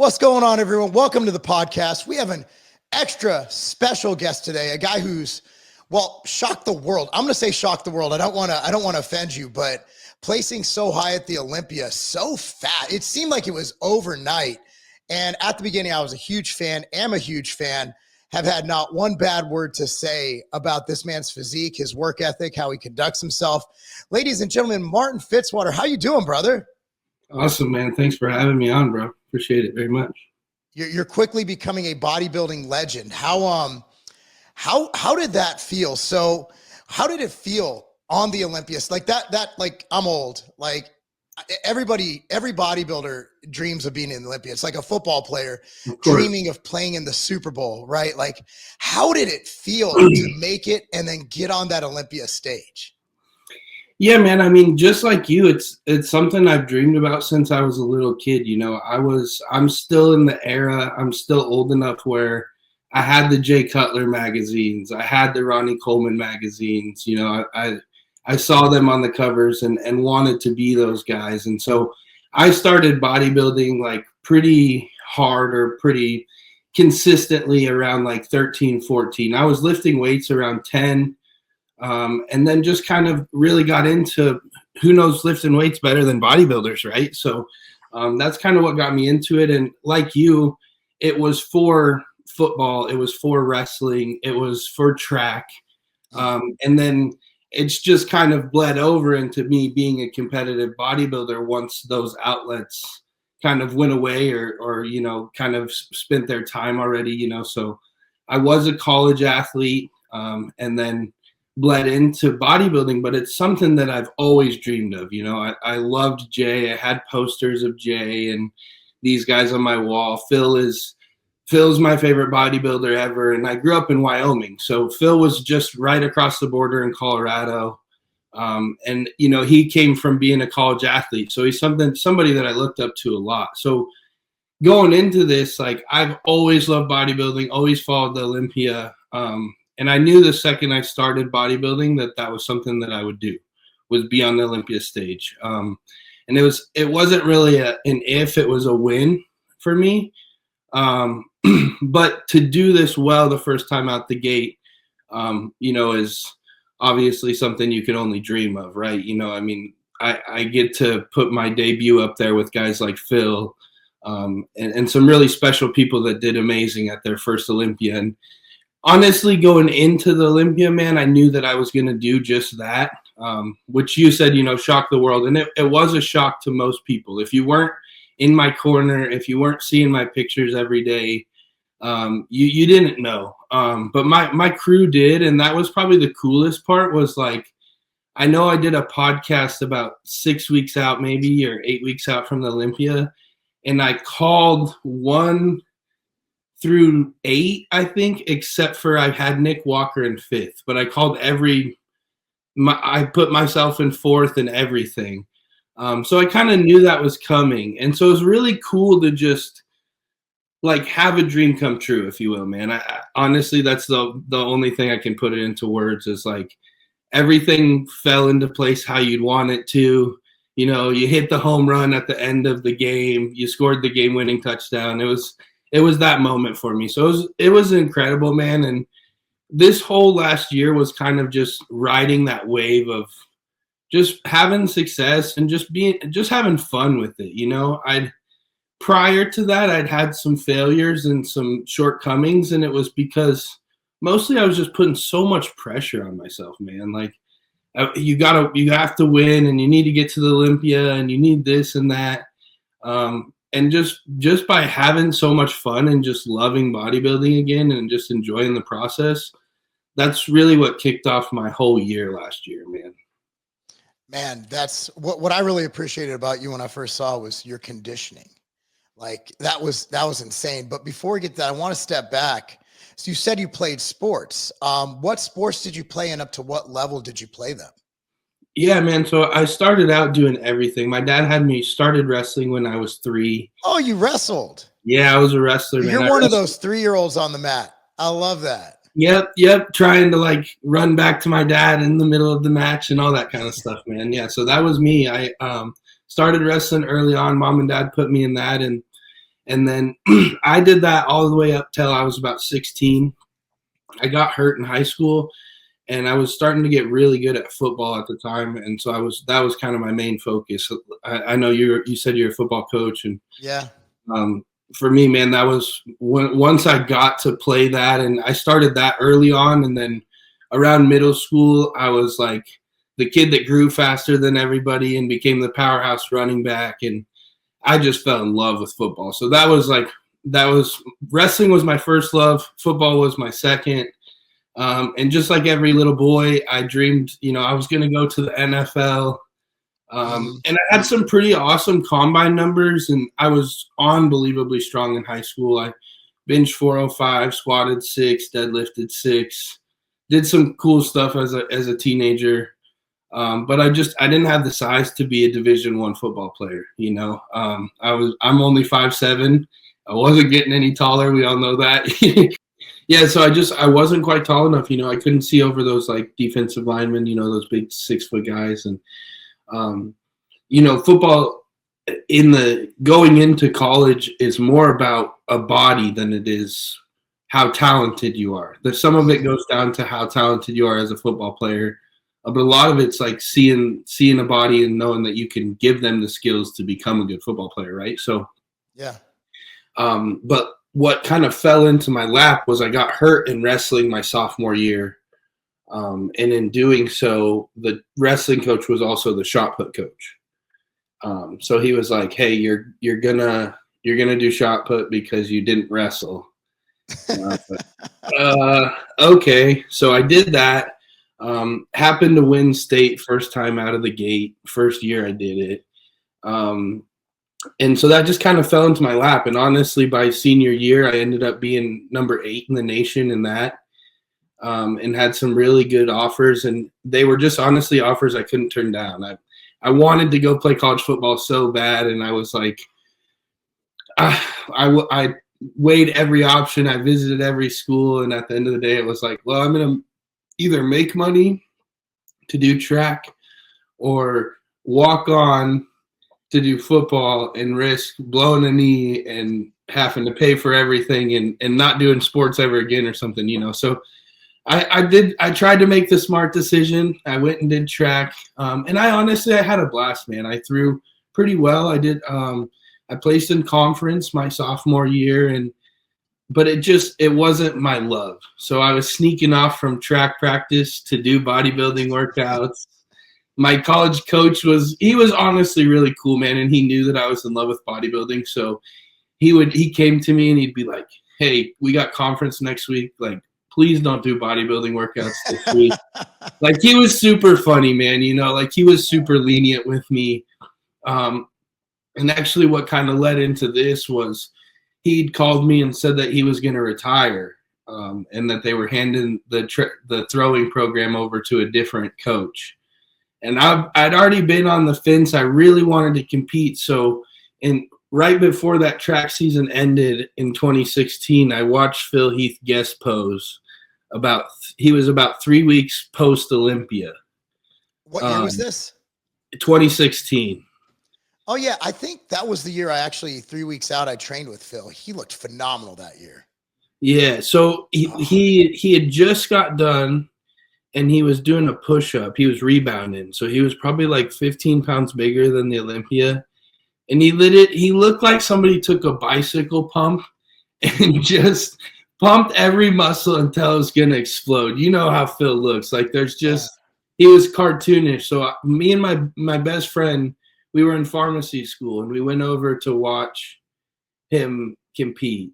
What's going on, everyone? Welcome to the podcast. We have an extra special guest today, a guy who's, shocked the world. I'm going to say shocked the world. I don't want to offend you, but placing so high at the Olympia, so fast. It seemed like it was overnight. And at the beginning, I was a huge fan, am a huge fan, have had not one bad word to say about this man's physique, his work ethic, how he conducts himself. Ladies and gentlemen, Martin Fitzwater, how you doing, brother? Awesome, man. Thanks for having me on, bro. Appreciate it very much. You're quickly becoming a bodybuilding legend. How did that feel? So how did it feel on the Olympia? Like like I'm old, like every bodybuilder dreams of being in the Olympia. It's like a football player dreaming of playing in the Super Bowl, right? Like, how did it feel to make it and then get on that Olympia stage? Yeah, man. I mean, just like you, it's something I've dreamed about since I was a little kid. You know, I'm still in the era. I'm still old enough where I had the Jay Cutler magazines. I had the Ronnie Coleman magazines. You know, I saw them on the covers and wanted to be those guys. And so I started bodybuilding like pretty hard or pretty consistently around like 13, 14. I was lifting weights around 10. And then just kind of really got into who knows lifting weights better than bodybuilders, right? So that's kind of what got me into it. And like you, it was for football, it was for wrestling, it was for track. And then it's just kind of bled over into me being a competitive bodybuilder once those outlets kind of went away or you know, kind of spent their time already, you know. So I was a college athlete and then bled into bodybuilding, but it's something that I've always dreamed of. You know, I loved Jay. I had posters of Jay and these guys on my wall. Phil's my favorite bodybuilder ever. And I grew up in Wyoming. So Phil was just right across the border in Colorado. And, you know, he came from being a college athlete. So he's somebody that I looked up to a lot. So going into this, like I've always loved bodybuilding, always followed the Olympia. And I knew the second I started bodybuilding that was something that I would do, was be on the Olympia stage. And it wasn't really an if, it was a win for me. But to do this well the first time out the gate, you know, is obviously something you can only dream of, right? You know, I mean, I get to put my debut up there with guys like Phil and some really special people that did amazing at their first Olympia. And honestly, going into the Olympia, man, I knew that I was going to do just that, which you said, you know, shock the world. And it was a shock to most people. If you weren't in my corner, if you weren't seeing my pictures every day, you didn't know. But my crew did. And that was probably the coolest part was like, I know I did a podcast about 6 weeks out, maybe, or 8 weeks out from the Olympia. And I called 1 through 8, I think, except for I had Nick Walker in 5th, but I called I put myself in 4th and everything. So I kind of knew that was coming. And so it was really cool to just like have a dream come true, if you will, man. I honestly, that's the only thing I can put it into words is like everything fell into place how you'd want it to. You know, you hit the home run at the end of the game, you scored the game-winning touchdown. It was that moment for me. So it was incredible, man. And this whole last year was kind of just riding that wave of just having success and just having fun with it. You know, prior to that, I'd had some failures and some shortcomings, and it was because mostly I was just putting so much pressure on myself, man. Like you have to win and you need to get to the Olympia and you need this and that. And just by having so much fun and just loving bodybuilding again and just enjoying the process, that's really what kicked off my whole year last year, man. Man, that's what I really appreciated about you when I first saw was your conditioning. Like that was insane. But before we get to that, I want to step back. So you said you played sports. What sports did you play and up to what level did you play them? Yeah, man. So I started out doing everything. My dad had me started wrestling when I was 3. Oh, you wrestled? Yeah, I was a wrestler, man. You're one of those 3-year-olds on the mat. I love that. Yep. Trying to like run back to my dad in the middle of the match and all that kind of stuff, man. Yeah. So that was me. I started wrestling early on. Mom and dad put me in that. And And then I did that all the way up till I was about 16. I got hurt in high school, and I was starting to get really good at football at the time, and so that was kind of my main focus. I know you said you're a football coach, and Yeah. For me, man, that was once I got to play that, and I started that early on, and then around middle school, I was like the kid that grew faster than everybody and became the powerhouse running back, and I just fell in love with football. So wrestling was my first love. Football was my second. And just like every little boy, I dreamed, I was going to go to the NFL. And I had some pretty awesome combine numbers, and I was unbelievably strong in high school. I benched 405, squatted 6, deadlifted 6, did some cool stuff as a teenager. But I didn't have the size to be a Division I football player. I'm only 5'7". I wasn't getting any taller. We all know that. Yeah. So I wasn't quite tall enough. I couldn't see over those like defensive linemen, those big 6-foot guys. And, football going into college is more about a body than it is how talented you are. Some of it goes down to how talented you are as a football player. But a lot of it's like seeing a body and knowing that you can give them the skills to become a good football player, right? So, yeah. But what kind of fell into my lap was I got hurt in wrestling my sophomore year, and in doing so, the wrestling coach was also the shot put coach. So he was like, "Hey, you're gonna do shot put because you didn't wrestle." Okay, so I did that. Happened to win state first time out of the gate, first year I did it. And so that just kind of fell into my lap. And honestly, by senior year, I ended up being number 8 in the nation in that, and had some really good offers. And they were just honestly offers I couldn't turn down. I wanted to go play college football so bad. And I was like, I weighed every option. I visited every school. And at the end of the day, it was like, well, I'm going to either make money to do track or walk on to do football and risk blowing a knee and having to pay for everything and not doing sports ever again or something, So I tried to make the smart decision. I went and did track. And I had a blast, man. I threw pretty well. I placed in conference my sophomore year, but it wasn't my love. So I was sneaking off from track practice to do bodybuilding workouts. My college coach was honestly really cool, man. And he knew that I was in love with bodybuilding. So he came to me and he'd be like, "Hey, we got conference next week. Like, please don't do bodybuilding workouts this week." Like, he was super funny, man. Like, he was super lenient with me. And actually what kind of led into this was he'd called me and said that he was going to retire, and that they were handing the throwing program over to a different coach. And I'd already been on the fence. I really wanted to compete. So right before that track season ended in 2016, I watched Phil Heath guest pose. He was about 3 weeks post Olympia. What year was this? 2016. Oh yeah, I think that was the year 3 weeks out, I trained with Phil. He looked phenomenal that year. Yeah, so he had just got done, and he was doing a push-up. He was rebounding, so he was probably like 15 pounds bigger than the Olympia. And he looked like somebody took a bicycle pump and just pumped every muscle until it was going to explode. You know how Phil looks. Like, he was cartoonish. So me and my best friend, we were in pharmacy school, and we went over to watch him compete.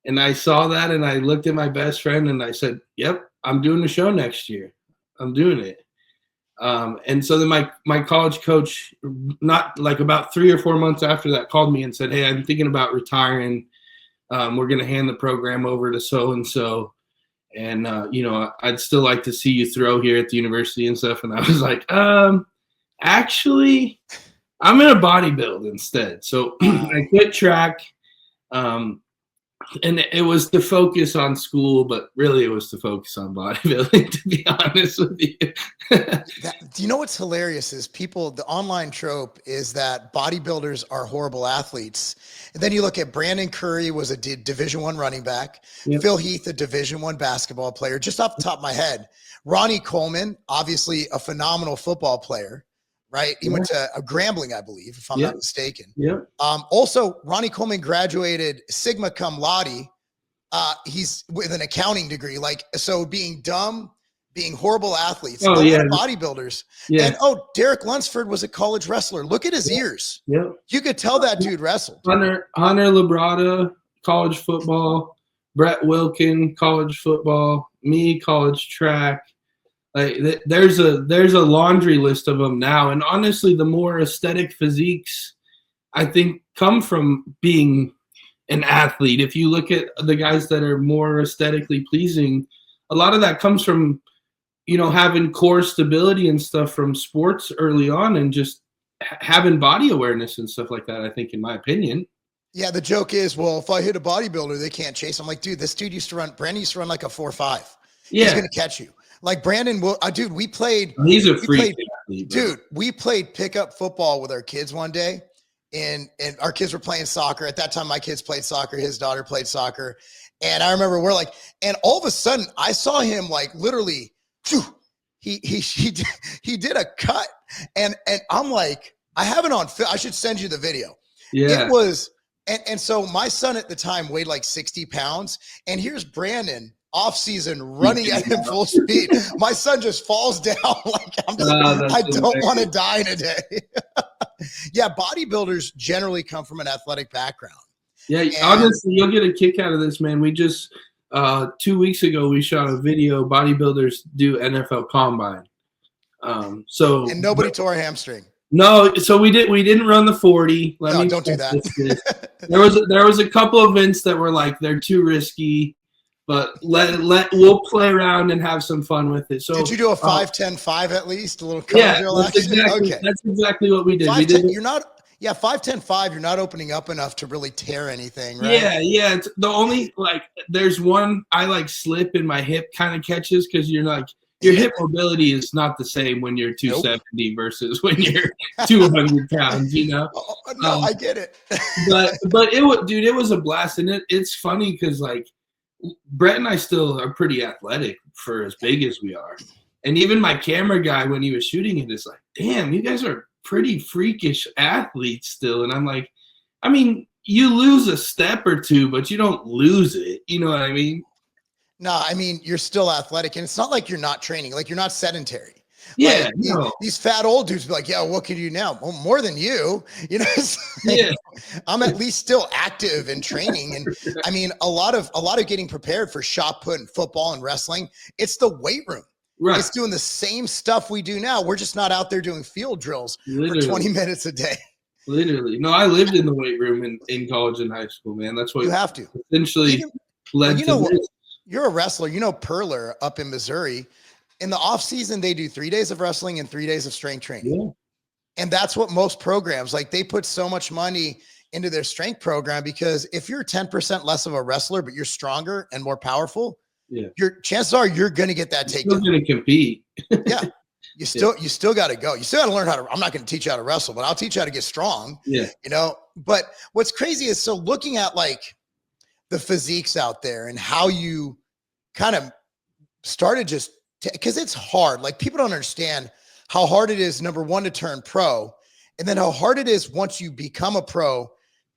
And I saw that, and I looked at my best friend, and I said, "Yep, I'm doing the show next year. I'm doing it." And so then my college coach, not like about 3 or 4 months after that, called me and said, "Hey, I'm thinking about retiring. We're going to hand the program over to so-and-so. And, I'd still like to see you throw here at the university and stuff." And I was like, actually, I'm going to bodybuild instead. So I quit track. And it was to focus on school, but really it was to focus on bodybuilding, to be honest with you. Do you know what's hilarious is the online trope is that bodybuilders are horrible athletes. And then you look at Brandon Curry was a Division I running back. Yep. Phil Heath, a Division I basketball player, just off the top of my head. Ronnie Coleman, obviously a phenomenal football player, right? He went to Grambling, I believe, if I'm not mistaken. Yeah. Also, Ronnie Coleman graduated Sigma Cum Laude. He's with an accounting degree. Like, so being dumb, being horrible athletes, bodybuilders. Yeah. And Derek Lunsford was a college wrestler. Look at his ears. Yeah. You could tell that dude wrestled. Hunter Labrada, college football. Brett Wilkin, college football. Me, college track. Like, there's a laundry list of them now. And honestly, the more aesthetic physiques, I think, come from being an athlete. If you look at the guys that are more aesthetically pleasing, a lot of that comes from, having core stability and stuff from sports early on, and just having body awareness and stuff like that, I think, in my opinion. Yeah, the joke is, well, if I hit a bodybuilder, they can't chase. I'm like, dude, this dude Brandon used to run like a 4.5. Yeah. He's going to catch you. Like Brandon will, dude, we played. He's a freak athlete, dude. We played pickup football with our kids one day, and our kids were playing soccer. At that time, my kids played soccer. His daughter played soccer. And I remember and all of a sudden I saw him like literally, he did a cut. And I'm like, I have it on film. I should send you the video. Yeah. It was, and so my son at the time weighed like 60 pounds. And here's Brandon off season running at him full speed. My son just falls down like I don't want to die today. Yeah, bodybuilders generally come from an athletic background. Yeah, honestly, you'll get a kick out of this, man. We just 2 weeks ago we shot a video. Bodybuilders do NFL Combine. And nobody tore a hamstring. No, so we didn't run the 40. Don't do that. There was a couple of events that were like they're too risky, but we'll play around and have some fun with it. So did you do a 5-10-5 at least? A little that's exactly what we did. 5-10-5, you're not opening up enough to really tear anything, right? Yeah. It's the only there's one I slip in my hip kind of catches because your hip mobility is not the same when you're 270 versus when you're 200 pounds, No, I get it. but it was a blast, and it's funny because Brett and I still are pretty athletic for as big as we are. And even my camera guy, when he was shooting it, is like, damn, you guys are pretty freakish athletes still. And I'm like, I mean, you lose a step or two, but you don't lose it. You know what I mean? No, I mean, you're still athletic, and it's not like you're not training. Like, you're not sedentary. Yeah. These fat old dudes be like, yeah, what can you do now? Well, more than you. Yeah. I'm at least still active and training. And I mean, a lot of getting prepared for shot put and football and wrestling, it's the weight room. Right. It's doing the same stuff we do now. We're just not out there doing field drills for 20 minutes a day. Literally. No, I lived in the weight room in college and high school, man. That's what you have to. Essentially led to this. You're a wrestler. Perler up in Missouri. In the off season, they do 3 days of wrestling and 3 days of strength training. Yeah. And that's what most programs, they put so much money into their strength program, because if you're 10% less of a wrestler, but you're stronger and more powerful, your chances are you're going to get that takedown. You're going to compete. Yeah. You still got to go. You still got to learn I'm not going to teach you how to wrestle, but I'll teach you how to get strong. Yeah. But what's crazy is, so looking at the physiques out there and how you kind of started because it's hard. People don't understand how hard it is, number one, to turn pro, and then how hard it is once you become a pro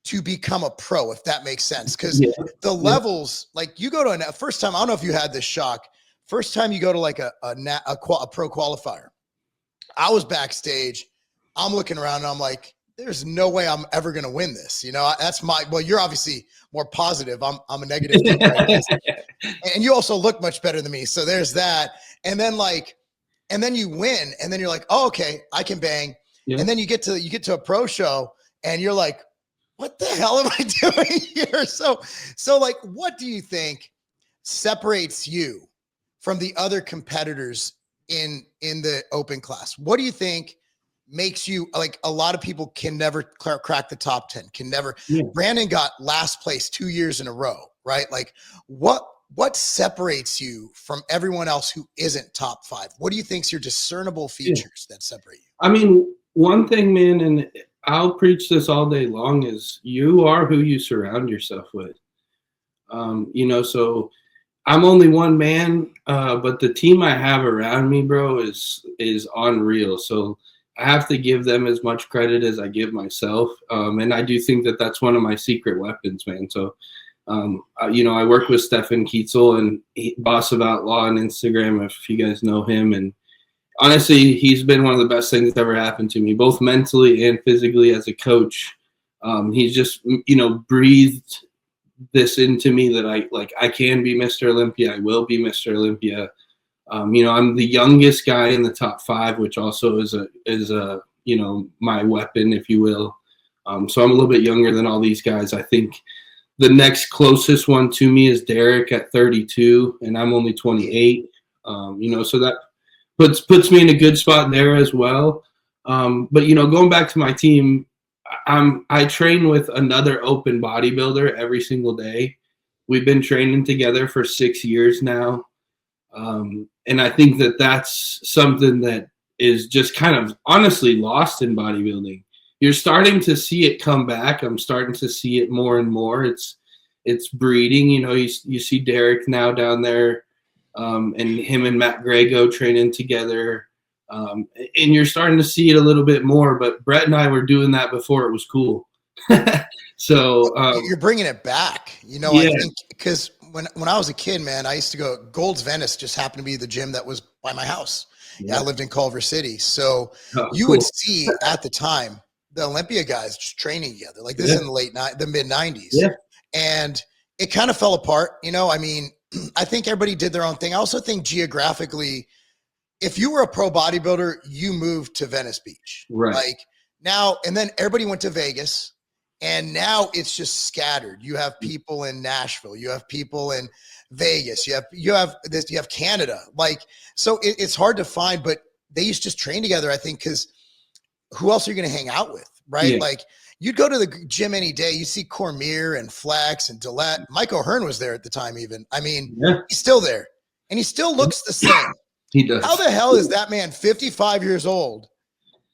to become a pro, if that makes sense. Because the levels, you go to first time, I don't know if you had this shock, first time you go to a pro qualifier. I was backstage, I'm looking around and I'm like, there's no way I'm ever going to win this. That's you're obviously more positive. I'm a negative. And you also look much better than me. So there's that. And then you win, and then you're like, oh, okay, I can bang. Yeah. And then you get to a pro show and you're like, what the hell am I doing here? So what do you think separates you from the other competitors in the open class? What do you think makes you like a lot of people can never crack the top 10, can never. Yeah. Brandon got last place 2 years in a row, right? Like what separates you from everyone else who isn't top 5? What do you think is your discernible features that separate you? I mean, one thing, man, and I'll preach this all day long, is you are who you surround yourself with. You know, so I'm only one man, but the team I have around me, bro, is unreal. So I have to give them as much credit as I give myself. And I do think that that's one of my secret weapons, man. So, you know, I work with Stefan Kietzel, and Boss of Outlaw on Instagram, if you guys know him. And honestly, he's been one of the best things that ever happened to me, both mentally and physically as a coach. He's just, you know, breathed this into me that I can be Mr. Olympia. I will be Mr. Olympia. You know, I'm the youngest guy in the top 5, which also is a you know, my weapon, if you will. So I'm a little bit younger than all these guys. I think the next closest one to me is Derek at 32, and I'm only 28. You know, so that puts me in a good spot there as well. But you know, going back to my team, I train with another open bodybuilder every single day. We've been training together for 6 years now. And I think that that's something that is just kind of honestly lost in bodybuilding. You're starting to see it come back. I'm starting to see it more and more. It's breeding. You know, you see Derek now down there, and him and Matt Grego training together. And you're starting to see it a little bit more, but Brett and I were doing that before it was cool. So you're bringing it back, you know. Yeah. I think because when I was a kid, man, I used to go. Gold's Venice just happened to be the gym that was by my house. Yeah, I lived in Culver City, so you would see at the time the Olympia guys just training together. Like this in the mid 90s. Yeah. And it kind of fell apart, you know. I mean, I think everybody did their own thing. I also think geographically, if you were a pro bodybuilder, you moved to Venice Beach. Right. Like now, and then everybody went to Vegas, and now it's just scattered. You have people in Nashville, you have people in Vegas, you have Canada. Like, so it's hard to find, but they used to just train together, I think, because who else are you going to hang out with? Right. Yeah. Like you'd go to the gym any day. You see Cormier and Flex and Dillette. Mike O'Hearn was there at the time even. I mean, he's still there, and he still looks the same. He does. How the hell is that man 55 years old?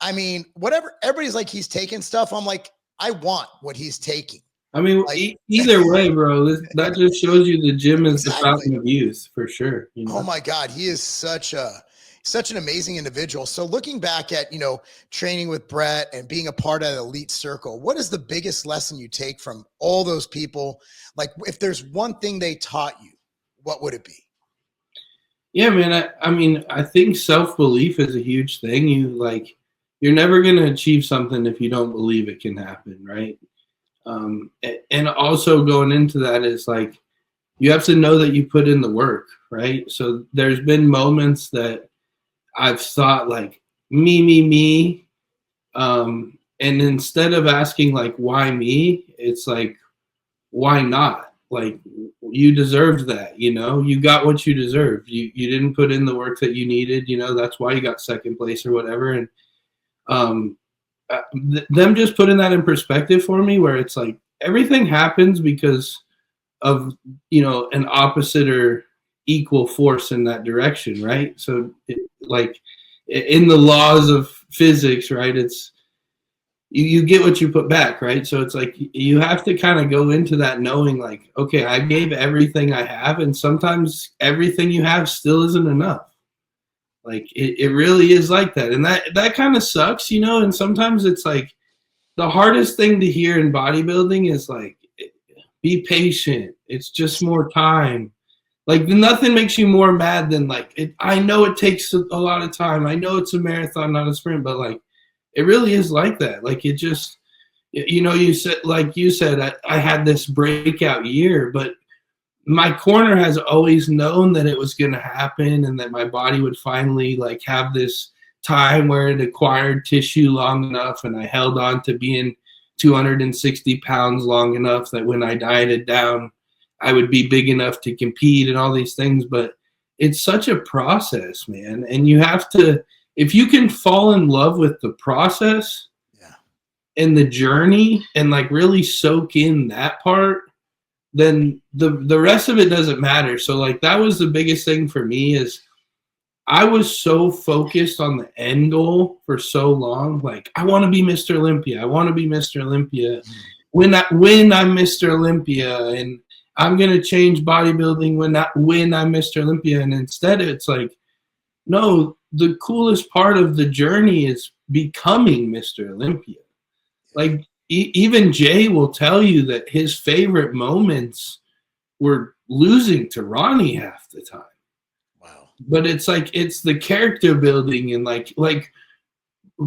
I mean, whatever. Everybody's like, he's taking stuff. I'm like, I want what he's taking. I mean, like, either way, bro, that just shows you the gym is the fountain of youth for sure. You know? Oh my God. He is such an amazing individual. So looking back at, you know, training with Brett and being a part of the elite circle, what is the biggest lesson you take from all those people? Like if there's one thing they taught you, what would it be? Yeah, man. I mean, I think self-belief is a huge thing. You're never going to achieve something if you don't believe it can happen, right? And also going into that is like, you have to know that you put in the work, right? So there's been moments that I've thought like, me. And instead of asking like, why me? It's like, why not? Like, you deserved that, you know, you got what you deserved. You didn't put in the work that you needed, you know, that's why you got second place or whatever. And them just putting that in perspective for me, where it's like everything happens because of, you know, an opposite or equal force in that direction, right? So like in the laws of physics, right, it's you get what you put back, right? So it's like you have to kind of go into that knowing like, okay, I gave everything I have, and sometimes everything you have still isn't enough. Like it really is like that. And that kind of sucks, you know, and sometimes it's like the hardest thing to hear in bodybuilding is like, be patient. It's just more time. Like nothing makes you more mad than like, I know it takes a lot of time. I know it's a marathon, not a sprint, but like, it really is like that. Like it just, you know, you said, I had this breakout year, but my corner has always known that it was going to happen and that my body would finally like have this time where it acquired tissue long enough. And I held on to being 260 pounds long enough that when I dieted down, I would be big enough to compete and all these things. But it's such a process, man. And you have to, if you can fall in love with the process and the journey and like really soak in that part, then the rest of it doesn't matter. So like that was the biggest thing for me is I was so focused on the end goal for so long. Like, I want to be Mr. Olympia. I want to be Mr. Olympia. When I'm Mr. Olympia, and I'm going to change bodybuilding when I'm Mr. Olympia. And instead it's like, no, the coolest part of the journey is becoming Mr. Olympia. Like, even Jay will tell you that his favorite moments were losing to Ronnie half the time. Wow. But it's like, it's the character building, and like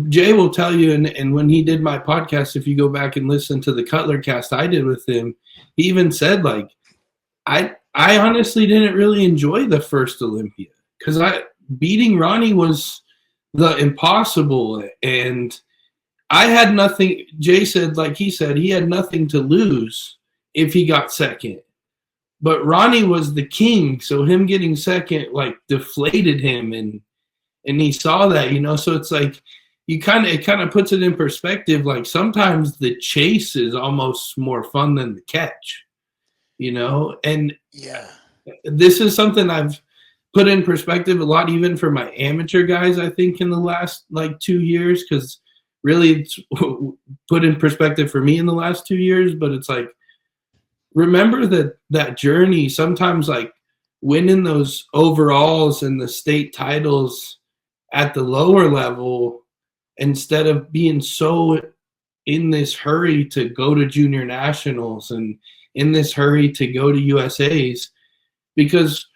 Jay will tell you, and when he did my podcast, if you go back and listen to the Cutler cast I did with him, he even said, like, I honestly didn't really enjoy the first Olympia because beating Ronnie was the impossible, and I had nothing. Jay said, like he said, he had nothing to lose if he got second. But Ronnie was the king, so him getting second like deflated him, and he saw that, you know. So it's like it kind of puts it in perspective. Like sometimes the chase is almost more fun than the catch, you know. And this is something I've put in perspective a lot, even for my amateur guys. I think in the last like 2 years, because really it's put in perspective for me in the last 2 years. But it's like, remember that journey. Sometimes like winning those overalls and the state titles at the lower level, instead of being so in this hurry to go to junior nationals and in this hurry to go to USAs, because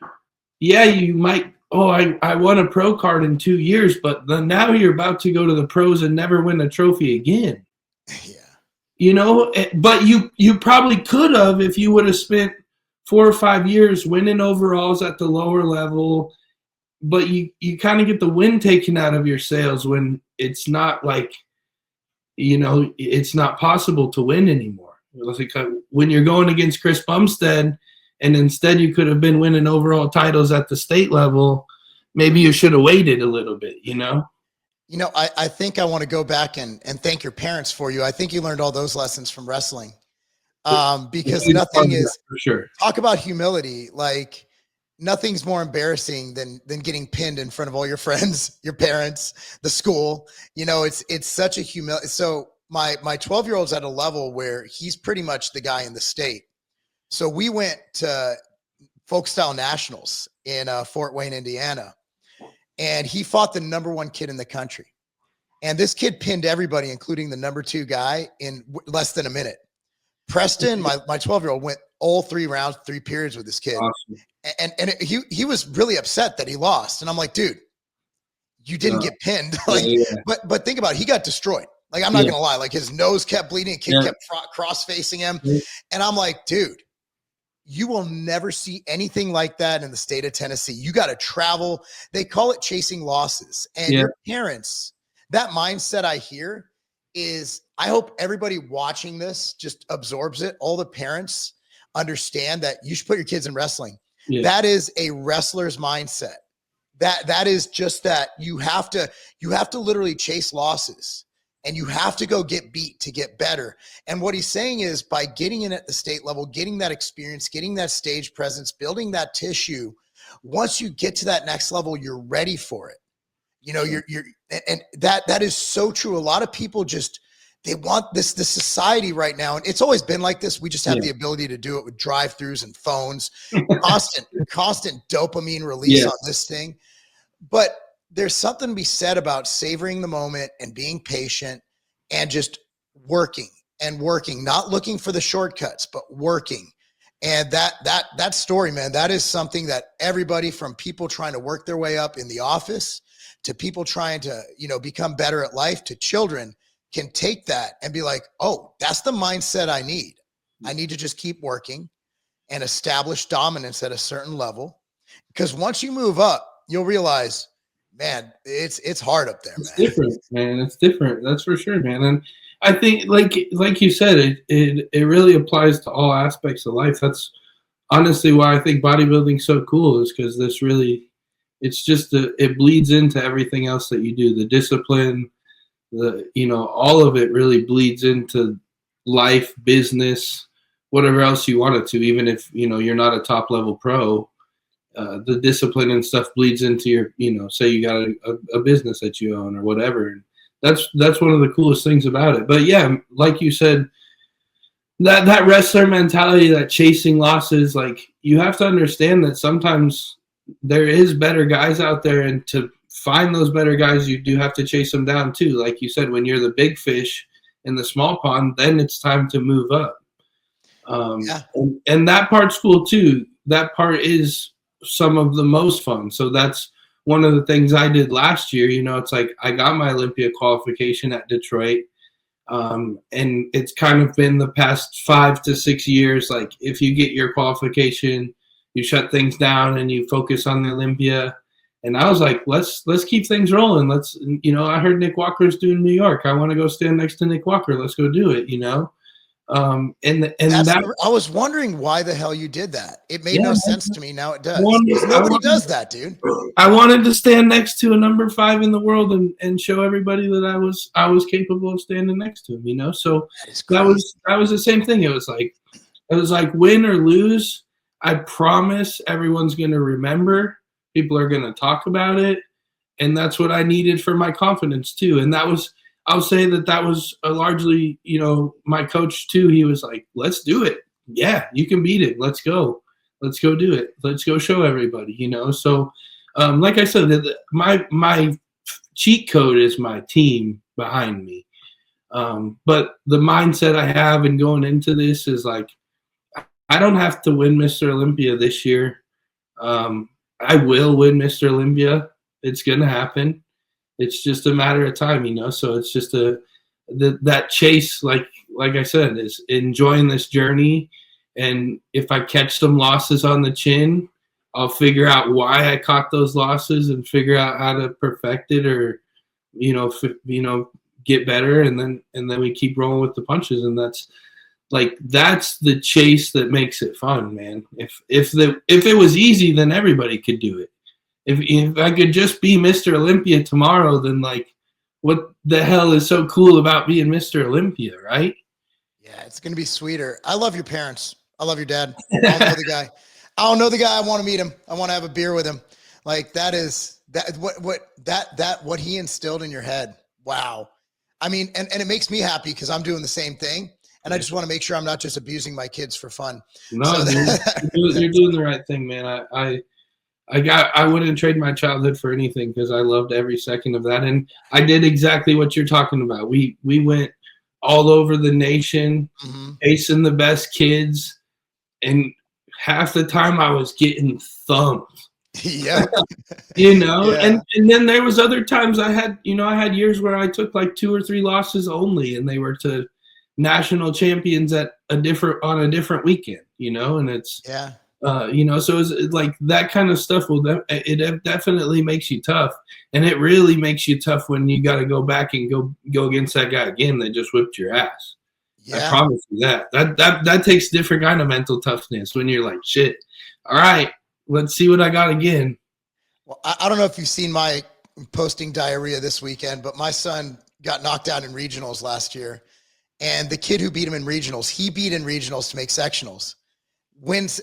you might, I won a pro card in 2 years, but then now you're about to go to the pros and never win a trophy again. You know, but you probably could have if you would have spent 4 or 5 years winning overalls at the lower level. But you kind of get the wind taken out of your sails when it's not like, you know, it's not possible to win anymore. When you're going against Chris Bumstead, and instead you could have been winning overall titles at the state level, maybe you should have waited a little bit, you know? You know, I think I want to go back and thank your parents for you. I think you learned all those lessons from wrestling. Because nothing is, for sure. Talk about humility. Like, nothing's more embarrassing than getting pinned in front of all your friends, your parents, the school. You know, it's such a humility. So my 12-year-old's at a level where he's pretty much the guy in the state. So we went to folk style nationals in Fort Wayne, Indiana. And he fought the #1 kid in the country. And this kid pinned everybody, including the #2 guy, in less than a minute. Preston, my 12-year-old, went all 3 rounds, 3 periods with this kid. Awesome. And he was really upset that he lost. And I'm like, dude, you didn't get pinned. Like, but think about it. He got destroyed. Like, I'm not going to lie. Like, his nose kept bleeding. Kid kept cross-facing him. And I'm like, dude, you will never see anything like that in the state of Tennessee. You got to travel. They call it chasing losses. And your parents, that mindset I hear is, I hope everybody watching this just absorbs it. All the parents understand that you should put your kids in wrestling. That is a wrestler's mindset. That is just that you have to literally chase losses. And you have to go get beat to get better. And what he's saying is, by getting in at the state level, getting that experience, getting that stage presence, building that tissue, once you get to that next level, you're ready for it. You know, and that is so true. A lot of people just, they want this society right now. And it's always been like this. We just have the ability to do it with drive-throughs and phones, constant dopamine release on this thing. But there's something to be said about savoring the moment and being patient and just working, not looking for the shortcuts, but working. And that story, man, that is something that everybody, from people trying to work their way up in the office to people trying to, you know, become better at life, to children, can take that and be like, oh, that's the mindset I need. I need to just keep working and establish dominance at a certain level. Because once you move up, you'll realize, man, it's hard up there, man. It's different, man. It's different. That's for sure, man. And I think, like you said, it really applies to all aspects of life. That's honestly why I think bodybuilding is so cool, is because this really it's just it bleeds into everything else that you do. The discipline, all of it really bleeds into life, business, whatever else you want it to. Even if you're not a top level pro, the discipline and stuff bleeds into your, say you got a business that you own or whatever. And that's one of the coolest things about it. But yeah, like you said, that wrestler mentality, that chasing losses, like you have to understand that sometimes there is better guys out there, and to find those better guys, you do have to chase them down too. Like you said, when you're the big fish in the small pond, then it's time to move up. And that part's cool too. That part is some of the most fun. So that's one of the things I did last year. It's like I got my Olympia qualification at Detroit. And it's kind of been the past 5 to 6 years. Like if you get your qualification, you shut things down and you focus on the Olympia. And I was like, let's keep things rolling. I heard Nick Walker's doing New York. I want to go stand next to Nick Walker. Let's go do it. I was wondering why the hell you did that. It made no sense to me. Now it does. Nobody does that, dude. I wanted to stand next to a number 5 in the world and show everybody that I was capable of standing next to him. So that was the same thing. It was like win or lose. I promise everyone's gonna remember. People are gonna talk about it, and that's what I needed for my confidence too. And I'll say that was largely, my coach too. He was like, let's do it. Yeah, you can beat it. Let's go do it. Let's go show everybody, So, like I said, my cheat code is my team behind me. But the mindset I have in going into this is like, I don't have to win Mr. Olympia this year. I will win Mr. Olympia. It's going to happen. It's just a matter of time, So it's just that chase, like I said, is enjoying this journey. And if I catch some losses on the chin, I'll figure out why I caught those losses and figure out how to perfect it, or get better, and then we keep rolling with the punches. And that's the chase that makes it fun, man. If it was easy, then everybody could do it. If I could just be Mr. Olympia tomorrow, then what the hell is so cool about being Mr. Olympia, right? Yeah, it's gonna be sweeter. I love your parents. I love your dad. I don't know the guy. I don't know the guy. I want to meet him. I want to have a beer with him. Like what he instilled in your head. Wow. I mean, and it makes me happy because I'm doing the same thing. And I just want to make sure I'm not just abusing my kids for fun. No, you're doing the right thing, man. I wouldn't trade my childhood for anything because I loved every second of that. And I did exactly what you're talking about. We went all over the nation, facing the best kids. And half the time I was getting thumped. Yeah. Yeah. And then there was other times I had years where I took like 2 or 3 losses only, and they were to national champions on a different weekend, and it's, so it's like that kind of stuff it definitely makes you tough. And it really makes you tough when you got to go back and go against that guy again that just whipped your ass. Yeah. I promise you that takes different kind of mental toughness when you're like, shit, all right, let's see what I got again. Well, I don't know if you've seen my posting diarrhea this weekend, but my son got knocked out in regionals last year. And the kid who beat him in regionals, he beat in regionals to make sectionals, wins,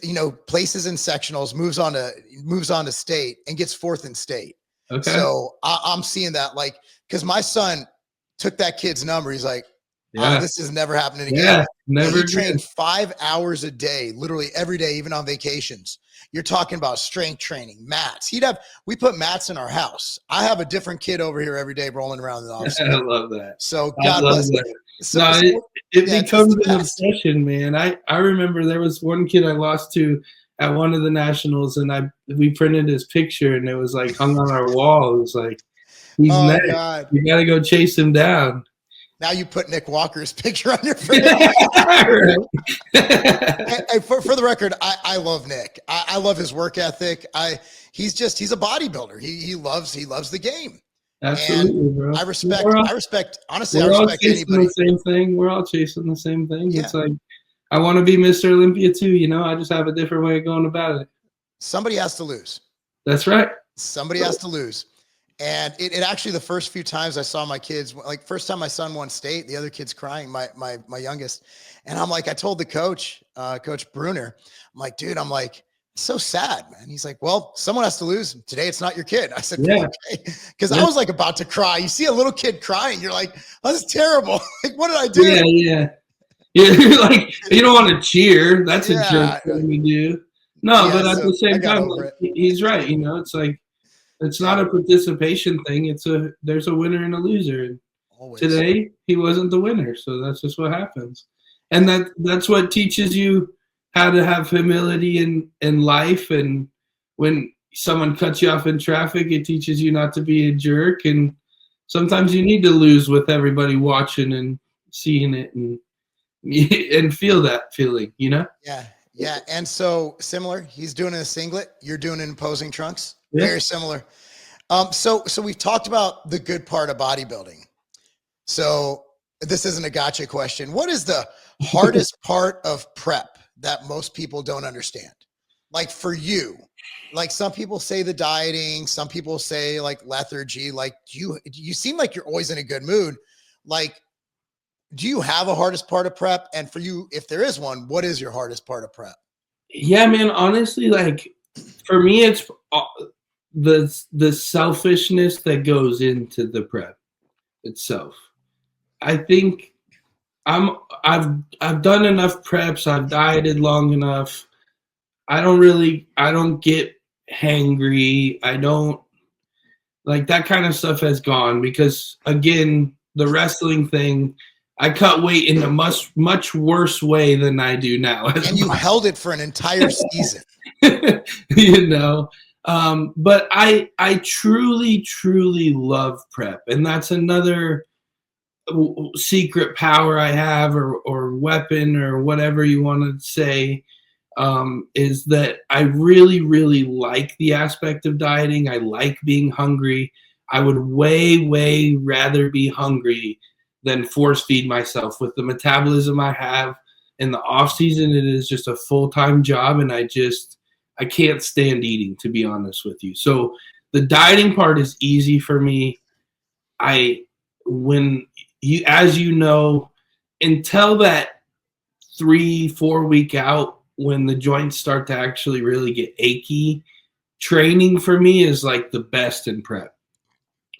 places in sectionals, moves on to state and gets 4th in state. Okay. So I'm seeing that, because my son took that kid's number. He's like, this is never happening again. Yeah, never. He trained 5 hours a day, literally every day, even on vacations. You're talking about strength training, mats. We put mats in our house. I have a different kid over here every day rolling around in the office. I love that. So God bless. It becomes an obsession, man. I remember there was one kid I lost to at one of the nationals, and we printed his picture, and it was like hung on our wall. It was like, he's next. God. You got to go chase him down. Now you put Nick Walker's picture on your face. For the record, I love Nick. I love his work ethic. He's a bodybuilder. He loves the game. Absolutely, and bro. I respect. Honestly, I respect anybody. The same thing. We're all chasing the same thing. Yeah. It's like, I want to be Mr. Olympia too. I just have a different way of going about it. Somebody has to lose. That's right. Somebody has to lose. And it actually, the first few times I saw my kids, like first time my son won state, the other kid's crying, my youngest. And I'm like, I told the coach, Coach Bruner, I'm like, dude, I'm like, so sad, man. He's like, well, someone has to lose. Today it's not your kid. I said, Yeah. okay. Because I was like about to cry. You see a little kid crying, you're like, oh, this is terrible. Like, what did I do? Yeah. You're like, you don't want to cheer. That's a jerk thing to do. No, Yeah, but at so the same I got time, over like, it. he's right. You know, it's like, it's not a participation thing. There's a winner and a loser. And Always. today he wasn't the winner. So that's just what happens. And that's what teaches you how to have humility in life. And when someone cuts you off in traffic, it teaches you not to be a jerk. And sometimes you need to lose with everybody watching and seeing it and feel that feeling, you know? Yeah. And so similar, he's doing it in a singlet, you're doing it in posing trunks. Yeah. Very similar. So we've talked about the good part of bodybuilding. So this isn't a gotcha question. What is the hardest part of prep that most people don't understand? Like for you, like some people say the dieting, some people say like lethargy, like you seem like you're always in a good mood. Like, do you have a hardest part of prep? And for you, if there is one, what is your hardest part of prep? Yeah, man, honestly, like for me, it's the selfishness that goes into the prep itself. I think I've done enough preps. I've dieted long enough. I don't get hangry. I don't like that kind of stuff has gone because again, the wrestling thing, I cut weight in a much worse way than I do now. And you held it for an entire season. You know, but I truly love prep, and that's another secret power I have, or weapon, or whatever you want to say, is that I really like the aspect of dieting. I like being hungry. I would way rather be hungry than force feed myself. With the metabolism I have in the off season, it is just a full-time job, and I can't stand eating, to be honest with you. So the dieting part is easy for me. As you know, until that 3-4 week out, when the joints start to actually really get achy, training for me is like the best in prep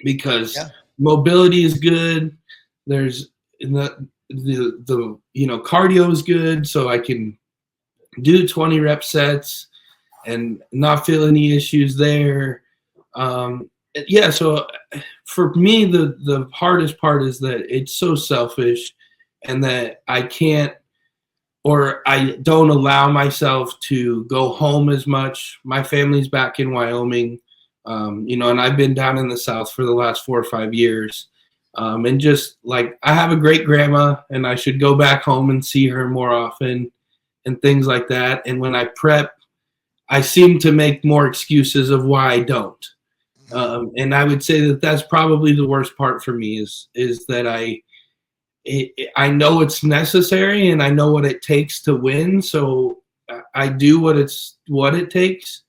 because mobility is good. There's the cardio is good, so I can do 20 rep sets and not feel any issues there. So for me, the hardest part is that it's so selfish, and that I can't, or I don't allow myself to go home as much. My family's back in Wyoming, and I've been down in the South for the last 4 or 5 years. And just like, I have a great grandma, and I should go back home and see her more often and things like that. And when I prep, I seem to make more excuses of why I don't. And I would say that that's probably the worst part for me is that I know it's necessary, and I know what it takes to win. So I do what it takes.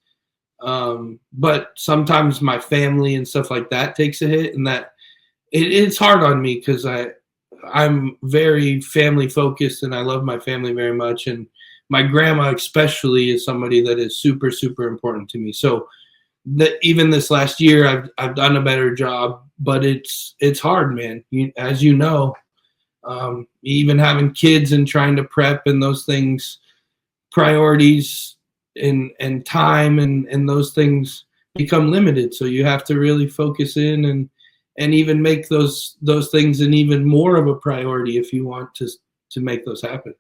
But sometimes my family and stuff like that takes a hit, and that it's hard on me because I'm very family focused, and I love my family very much. And my grandma especially is somebody that is super important to me. So that even this last year, I've done a better job, but it's hard, man. As you know, even having kids and trying to prep and those things, priorities and time and those things become limited. So you have to really focus in and even make those things an even more of a priority if you want to make those happen.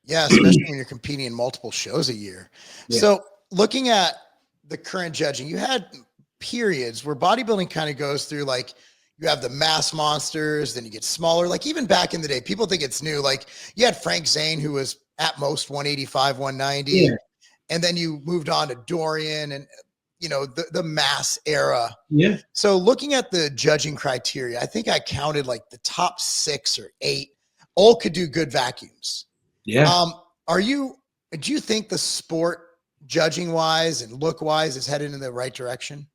Yeah, especially when you're competing in multiple shows a year. Yeah. So looking at the current judging, you had periods where bodybuilding kind of goes through, like, you have the mass monsters, then you get smaller. Like even back in the day, people think it's new. Like you had Frank Zane, who was at most 185, 190. Yeah. And then you moved on to Dorian and, the mass era. Yeah. So looking at the judging criteria, I think I counted like the top 6 or 8 all could do good vacuums. Yeah. Do you think the sport, judging wise and look wise, is headed in the right direction?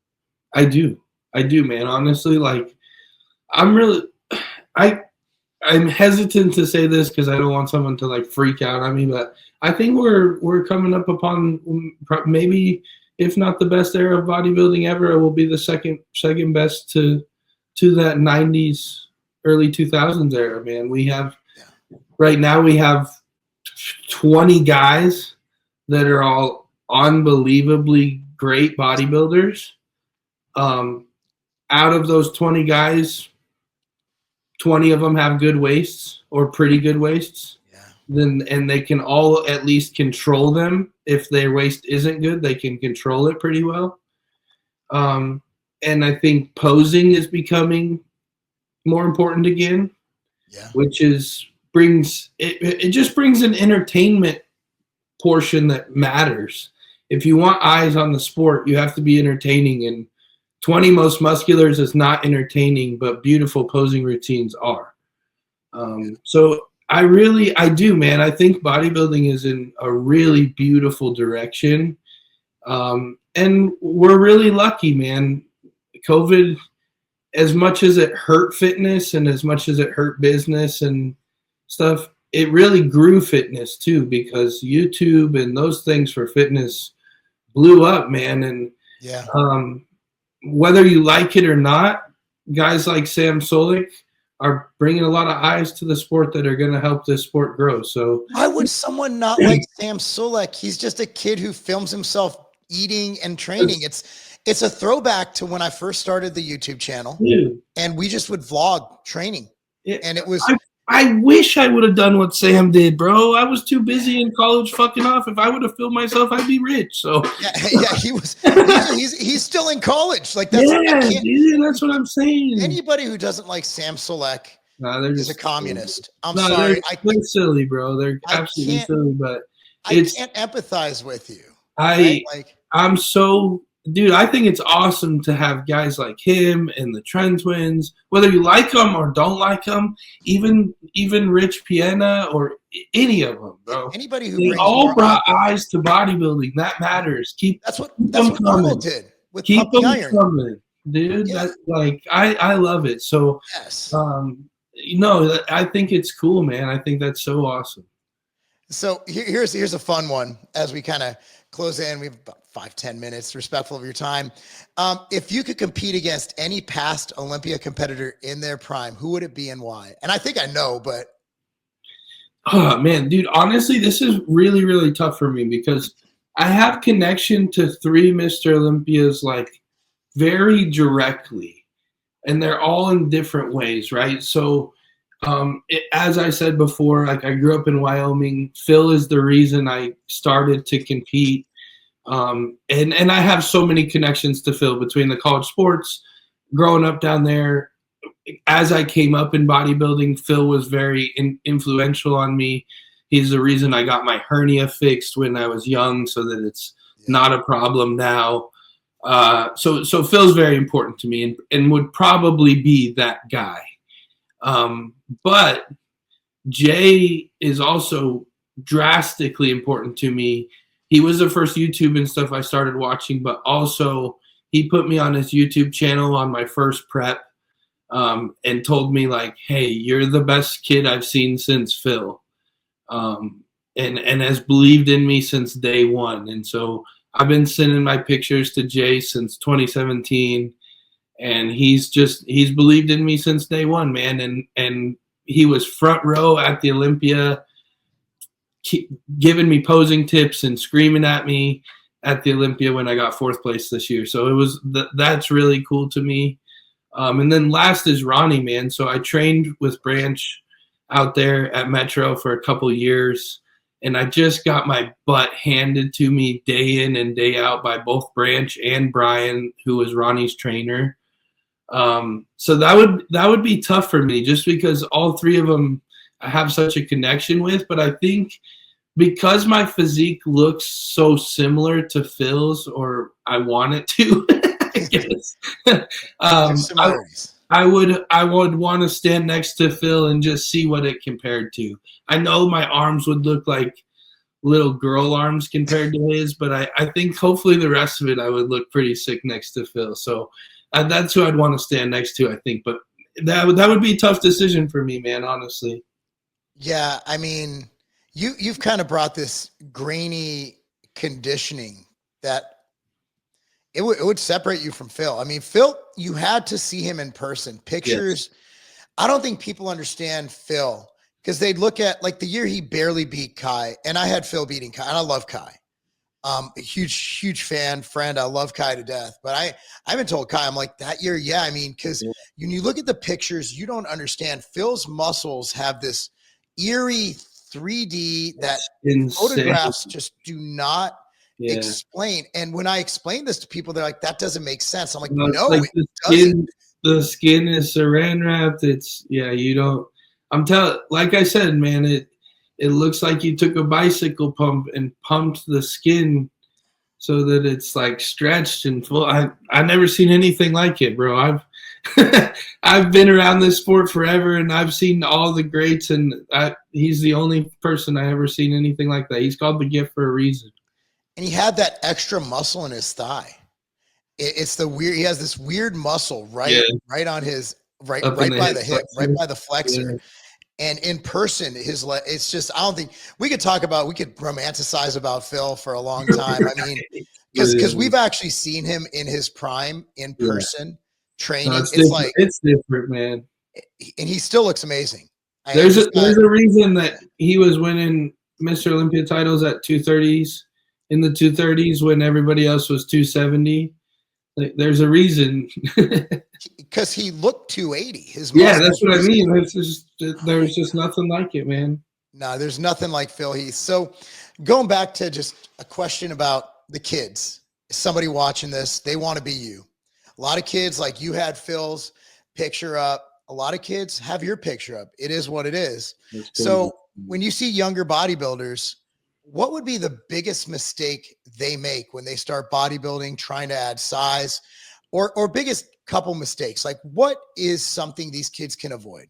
I do. I do, man. Honestly, like I'm really, I, I'm hesitant to say this because I don't want someone to like freak out on me, but I think we're coming up upon maybe if not the best era of bodybuilding ever, it will be the second best to that 90s, early 2000s era, man. We have right now we have 20 guys that are all unbelievably great bodybuilders. Out of those 20 guys, 20 of them have good waists or pretty good waists. And they can all at least control them. If their waist isn't good, they can control it pretty well. And I think posing is becoming more important again, which is it just brings an entertainment portion that matters. If you want eyes on the sport, you have to be entertaining, and 20 most musculars is not entertaining, but beautiful posing routines are. So I do, man. I think bodybuilding is in a really beautiful direction. And we're really lucky, man. COVID, as much as it hurt fitness and as much as it hurt business and stuff, it really grew fitness too, because YouTube and those things for fitness blew up, man. And whether you like it or not, guys like Sam Solik are bringing a lot of eyes to the sport that are going to help this sport grow. So why would someone not like Sam Solik? He's just a kid who films himself eating and training. It's a throwback to when I first started the YouTube channel, and we just would vlog training. And it was I wish I would have done what Sam did, bro. I was too busy in college fucking off. If I would have filmed myself, I'd be rich. So he was. He's still in college. Like that's that's what I'm saying. Anybody who doesn't like Sam Solik is a communist. I'm sorry. They're silly, bro. They're absolutely silly. But I can't empathize with you. I'm so. Dude, I think it's awesome to have guys like him and the Trend Twins, whether you like them or don't like them, even Rich Piana or any of them, bro. Anybody who they all brought eyes to bodybuilding. That matters. That's what Arnold did with Keep them Iron. coming, dude. Yeah. That's like I love it. So I think it's cool, man. I think that's so awesome. So here's a fun one as we kind of close in. We have about 5-10 minutes, respectful of your time. If you could compete against any past Olympia competitor in their prime, who would it be and why? And I think I know, but. Oh, man, dude, honestly, this is really, really tough for me because I have connection to 3 Mr. Olympias, like, very directly. And they're all in different ways, right? So, as I said before, like I grew up in Wyoming. Phil is the reason I started to compete. And I have so many connections to Phil between the college sports, growing up down there. As I came up in bodybuilding, Phil was very influential on me. He's the reason I got my hernia fixed when I was young so that it's not a problem now. So Phil's very important to me and would probably be that guy. But Jay is also drastically important to me. He was the first YouTube and stuff I started watching, but also he put me on his YouTube channel on my first prep, and told me like, hey, you're the best kid I've seen since Phil, and has believed in me since day one. And so I've been sending my pictures to Jay since 2017. And he's believed in me since day one, man. And he was front row at the Olympia, giving me posing tips and screaming at me at the Olympia when I got 4th place this year. So that's really cool to me. And then last is Ronnie, man. So I trained with Branch out there at Metro for a couple years, and I just got my butt handed to me day in and day out by both Branch and Brian, who was Ronnie's trainer. So that would be tough for me just because all 3 of them I have such a connection with, but I think because my physique looks so similar to Phil's, or I want it to, I guess, I would want to stand next to Phil and just see what it compared to. I know my arms would look like little girl arms compared to his, but I think hopefully the rest of it I would look pretty sick next to Phil. So that's who I'd want to stand next to, I think. But that would be a tough decision for me, man, honestly. Yeah, I mean, you've kind of brought this grainy conditioning that it would separate you from Phil. I mean, Phil, you had to see him in person. Pictures. Yes. I don't think people understand Phil because they'd look at like the year he barely beat Kai, and I had Phil beating Kai, and I love Kai. A huge friend. I love Kai to death. But I haven't told Kai, I'm like, that year, yeah. I mean, because when you look at the pictures, you don't understand. Phil's muscles have this eerie 3D that photographs just do not explain. And when I explain this to people, they're like, that doesn't make sense. I'm like, no, like it doesn't. The skin is saran wrapped. It's you don't. I'm telling. Like I said, man, it looks like you took a bicycle pump and pumped the skin so that it's like stretched and full. I've never seen anything like it, bro. I've been around this sport forever, and I've seen all the greats, and he's the only person I ever seen anything like that. He's called the gift for a reason. And he had that extra muscle in his thigh. It's the weird. He has this weird muscle right on his right by the hip, right by the flexor. Yeah. And in person, it's just, I don't think we could romanticize about Phil for a long time. I mean, because we've actually seen him in his prime in person training. No, it's different, man. And he still looks amazing. There's a reason that he was winning Mr. Olympia titles at 230s in the 230s when everybody else was 270. There's a reason. Because he looked 280. That's what I mean. There's just nothing like it, man. No, there's nothing like Phil Heath. So going back to just a question about the kids, somebody watching this, they want to be you. A lot of kids, like you had Phil's picture up. A lot of kids have your picture up. It is what it is. So when you see younger bodybuilders, what would be the biggest mistake they make when they start bodybuilding, trying to add size, or biggest couple mistakes? Like, what is something these kids can avoid?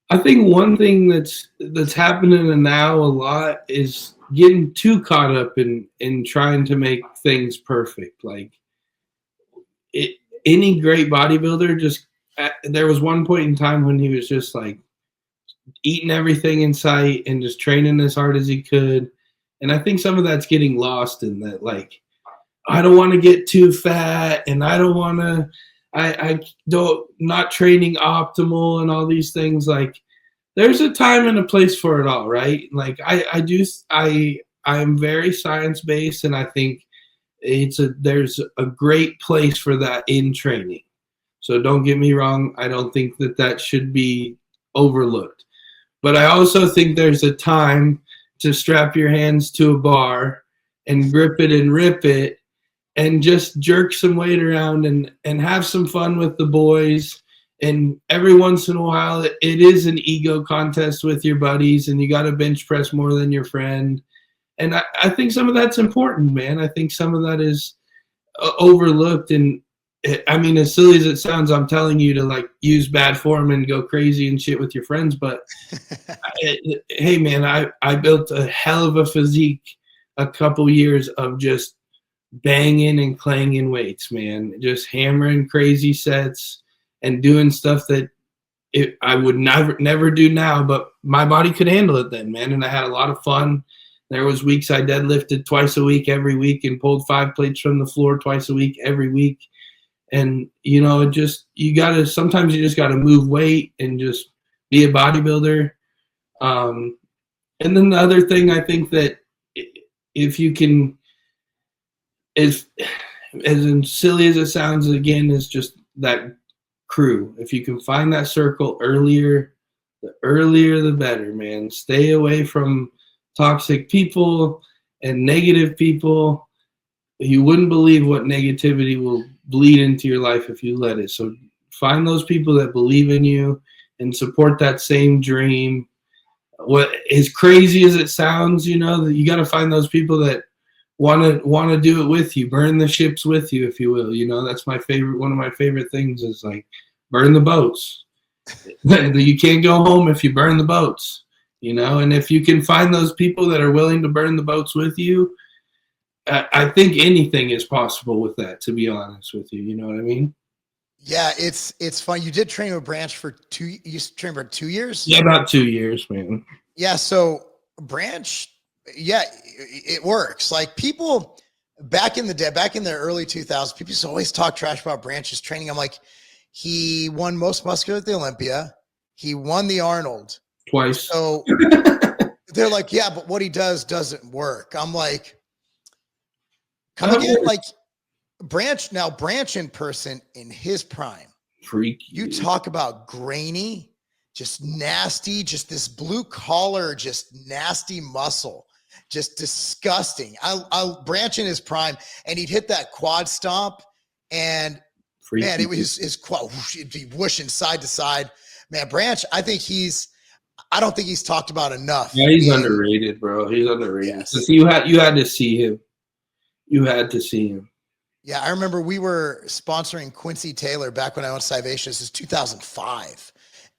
I think one thing that's happening now a lot is getting too caught up in trying to make things perfect. Like any great bodybuilder, there was one point in time when he was just like eating everything in sight and just training as hard as he could. And I think some of that's getting lost in that, like, I don't want to get too fat, and I don't want to, not training optimal and all these things. Like, there's a time and a place for it all, right? Like, I'm very science-based, and I think there's a great place for that in training. So don't get me wrong. I don't think that should be overlooked. But I also think there's a time to strap your hands to a bar and grip it and rip it and just jerk some weight around and have some fun with the boys. And every once in a while, it is an ego contest with your buddies, and you got to bench press more than your friend. And I think some of that's important, man. I think some of that is overlooked. And I mean, as silly as it sounds, I'm telling you to like use bad form and go crazy and shit with your friends. But hey, man, I built a hell of a physique a couple years of just banging and clanging weights, man, just hammering crazy sets and doing stuff that I would never do now, but my body could handle it then, man. And I had a lot of fun. There was weeks I deadlifted twice a week, every week, and pulled 5 plates from the floor twice a week, every week. And, sometimes you just got to move weight and just be a bodybuilder. And then the other thing I think that if you can, as silly as it sounds, again, is just that crew. If you can find that circle earlier, the better, man. Stay away from toxic people and negative people. You wouldn't believe what negativity will bleed into your life if you let it. So find those people that believe in you and support that same dream. What as crazy as it sounds, you got to find those people that want to do it with you, burn the ships with you, if you will. That's my favorite. One of my favorite things is like burn the boats. You can't go home if you burn the boats. you know. And if you can find those people that are willing to burn the boats with you, I think anything is possible with that, to be honest with you. You know what I mean? Yeah, it's fun. You did train with Branch for you trained for 2 years? Yeah, about 2 years, man. Yeah, so Branch, yeah, it works. Like people back in the day, back in the early 2000s, people used to always talk trash about Branch's training. I'm like, he won most muscular at the Olympia. He won the Arnold. Twice. So they're like, yeah, but what he does doesn't work. I'm like, come again? Like Branch in person in his prime. Freak. You talk about grainy, just nasty, just this blue collar, just nasty muscle, just disgusting. I Branch in his prime, and he'd hit that quad stomp, and freaky. Man, it was his quad, it'd be whooshing side to side. Man, Branch, I don't think he's talked about enough. Yeah, he's underrated, bro. He's underrated. Yes. You had to see him. You had to see him. Yeah, I remember we were sponsoring Quincy Taylor back when I was Civacious. This is 2005.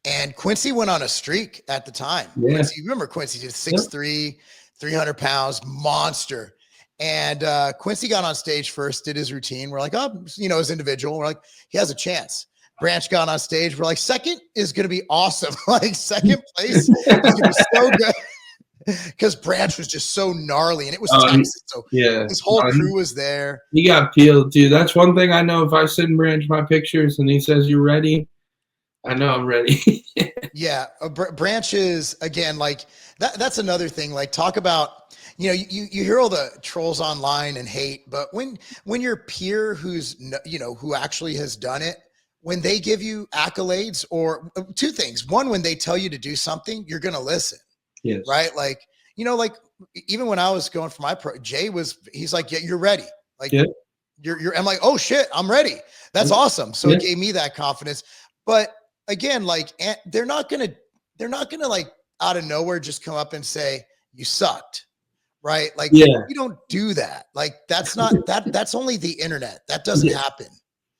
And Quincy went on a streak at the time. Yeah. Quincy, you remember Quincy did 6'3", 300 pounds, monster. And Quincy got on stage first, did his routine. We're like, oh, you know, as individual, we're like, he has a chance. Branch got on stage. We're like, second is going to be awesome. Like second place is going to be so good. Because Branch was just so gnarly, and it was Texas. So yeah, his whole crew was there. He got peeled, dude. That's one thing I know. If I send Branch my pictures and he says, "You ready?" I know I'm ready. Yeah, Branch is, again, like that's another thing. Like, talk about, you know, you hear all the trolls online and hate, but when your peer who's, you know, who actually has done it, when they give you accolades, or two things. One, when they tell you to do something, you're going to listen. Yes. Right. Like, you know, like even when I was going for my pro, he's like, yeah, you're ready. Like I'm like, oh shit, I'm ready. That's awesome. So it gave me that confidence. But again, like they're not gonna like out of nowhere just come up and say you sucked. Right. Like you don't do that. Like that's only the internet. That doesn't happen.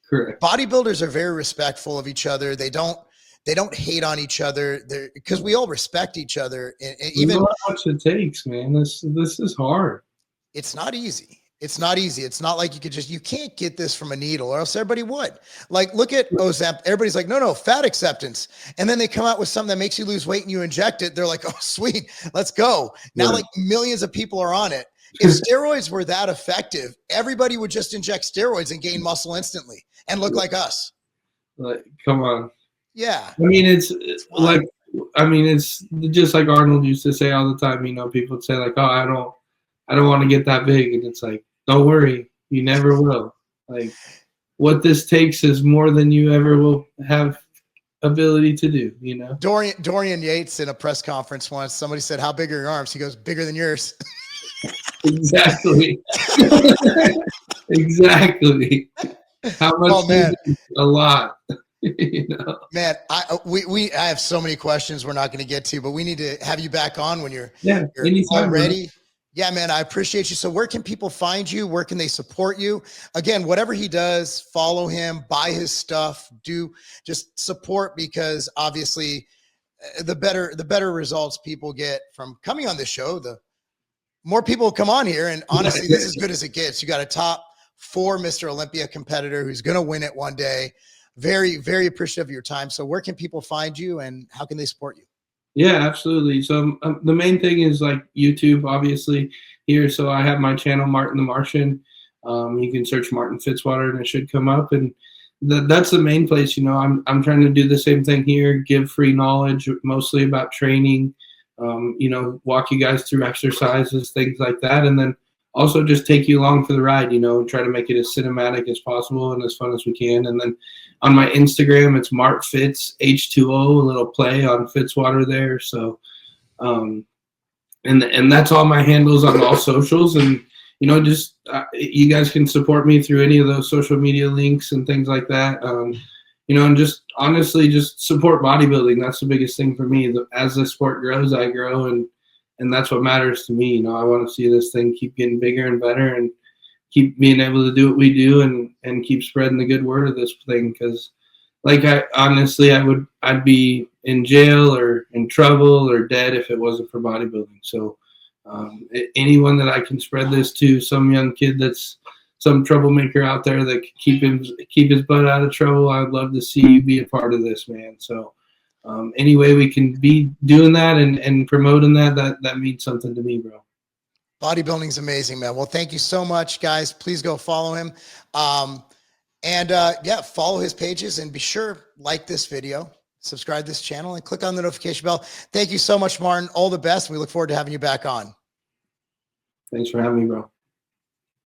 Correct. Bodybuilders are very respectful of each other. They don't hate on each other, because we all respect each other. And even how much it takes, man. This is hard. It's not easy. It's not easy. It's not like you can't get this from a needle, or else everybody would. Like, look at Ozempic. Everybody's like, no, fat acceptance. And then they come out with something that makes you lose weight and you inject it. They're like, oh, sweet, let's go. Now, like millions of people are on it. If steroids were that effective, everybody would just inject steroids and gain muscle instantly and look like us. Like, come on. Yeah. I mean, it's like, it's just like Arnold used to say all the time. You know, people would say like, oh, I don't want to get that big. And it's like, don't worry, you never will. Like, what this takes is more than you ever will have ability to do, you know? Dorian Yates in a press conference once, somebody said, how big are your arms? He goes, bigger than yours. Exactly. Exactly. How much? Oh, man. A lot. You know? Man, I have so many questions we're not going to get to, but we need to have you back on when you're all ready. Yeah, man, I appreciate you. So where can people find you? Where can they support you? Again, whatever he does, follow him, buy his stuff, just support, because obviously the better results people get from coming on this show, the more people come on here. And honestly, this is as good as it gets. You got a top 4 Mr. Olympia competitor who's going to win it one day. Very, very appreciative of your time. So where can people find you, and how can they support you? Yeah, absolutely. So the main thing is like YouTube, obviously, here. So I have my channel, Martin the Martian. You can search Martin Fitzwater and it should come up. And that's the main place. You know, I'm trying to do the same thing here, give free knowledge, mostly about training, you know, walk you guys through exercises, things like that. And then also just take you along for the ride, you know, try to make it as cinematic as possible and as fun as we can. And then on my Instagram, it's Marc Fitz H2O, a little play on Fitzwater there. So, and that's all my handles on all socials. And, you know, just you guys can support me through any of those social media links and things like that. You know, and just honestly, just support bodybuilding. That's the biggest thing for me. As the sport grows, I grow, and that's what matters to me. You know, I want to see this thing keep getting bigger and better, and keep being able to do what we do, and keep spreading the good word of this thing. Because, like, I'd be in jail or in trouble or dead if it wasn't for bodybuilding. So anyone that I can spread this to, some young kid that's some troublemaker out there that can keep his butt out of trouble, I'd love to see you be a part of this, man. So any way we can be doing that and promoting that means something to me, bro. Bodybuilding's amazing, man. Well, thank you so much, guys. Please go follow him. Yeah, follow his pages and be sure, like this video, subscribe to this channel, and click on the notification bell. Thank you so much, Martin. All the best. We look forward to having you back on. Thanks for having me, bro.